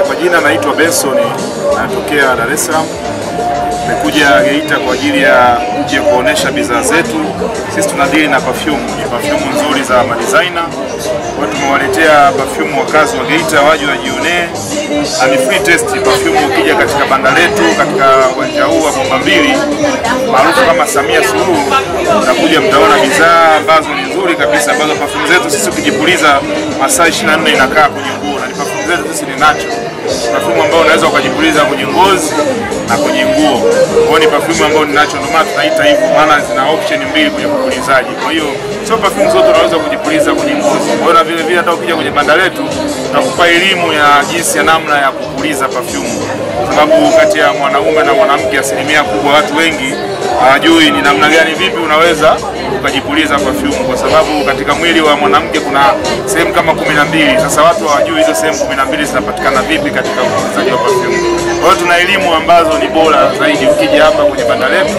Kwa jina naitwa Benson, natokea Dar es Salaam. Nimekuja Geita kwa ajili ya kuja kuonesha bidhaa zetu. Sisi tunadili na perfume, nzuri za designer. Kwa tumewaletea perfume wakazi wa Geita waje wajionee. Ni free test perfume ukija katika banda letu katika uwanja huu wa Bomba Mbili maarufu kama Samia Suluhu. Mtakuja mtaona bidhaa ambazo ni nzuri kabisa, ambazo perfume zetu sisi ukijipuliza masaa 24 inakaa kwenye nguo, na ni perfume zetu sisi ni natural. Perfume ambayo unaweza ukajipuliza kwenye ngozi na kwenye nguo. Kwa ni perfume ambayo ni natural, ndio maana tunaita hivyo, maana zina option mbili kwenye kupulizaji. Kwa hiyo sio perfume zote unaweza kujipuliza kwenye ngozi. Kwa hiyo vile vile hata ukija kwenye banda letu tutakupa elimu ya jinsi ya namna ya kupuliza perfume. Sababu kati ya mwanaume na mwanamke asilimia kubwa watu wengi hawajui ni namna gani vipi unaweza ukajipuliza perfume, kwa sababu katika mwili wa mwanamke kuna sehemu kama 12. Sasa watu hawajui hizo sehemu 12 zinapatikana vipi katika upulizaji wa perfume. Kwa hiyo tuna elimu ambazo ni bora zaidi. Ukija hapa kwenye banda letu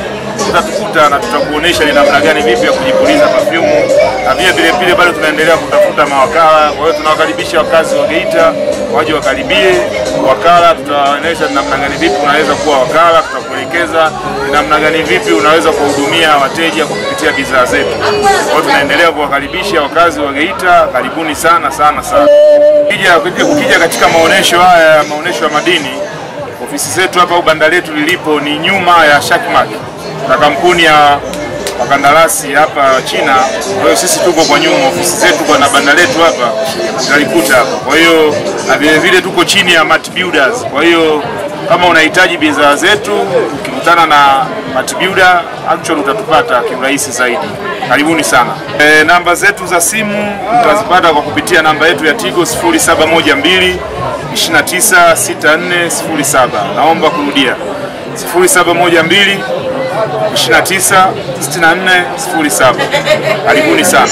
utatukuta na tutakuonesha ni namna gani vipi ya kujipuliza perfume, na vile vile bado tunaendelea kutafuta mawakala. Kwa hiyo tunawakaribisha wakazi wa Geita waje wakaribie wakala. Tutawaonesha ni namna gani vipi unaweza kuwa wakala, tutakuelekeza ni namna gani vipi unaweza kuhudumia wateja kwa kupitia bidhaa zetu. Kwa hiyo tunaendelea kuwakaribisha wakazi wa Geita, karibuni sana sana sana. Ukija katika maonesho haya, maonesho ya madini, ofisi zetu hapa au banda letu lilipo ni nyuma ya Shakmak na kampuni ya wakandarasi hapa China. Kwa hiyo sisi tuko kwa nyuma, ofisi zetu kwa na banda letu hapa tutalikuta hapa. Kwa hiyo na vile vile tuko chini ya Mat Builders. Kwa hiyo kama unahitaji bidhaa zetu, ukikutana na Mat Builder actually utatupata kiurahisi zaidi. Karibuni sana. Namba zetu za simu utazipata kwa kupitia namba yetu ya Tigo 0712 296407. Naomba kurudia 0712 296407. Karibuni sana.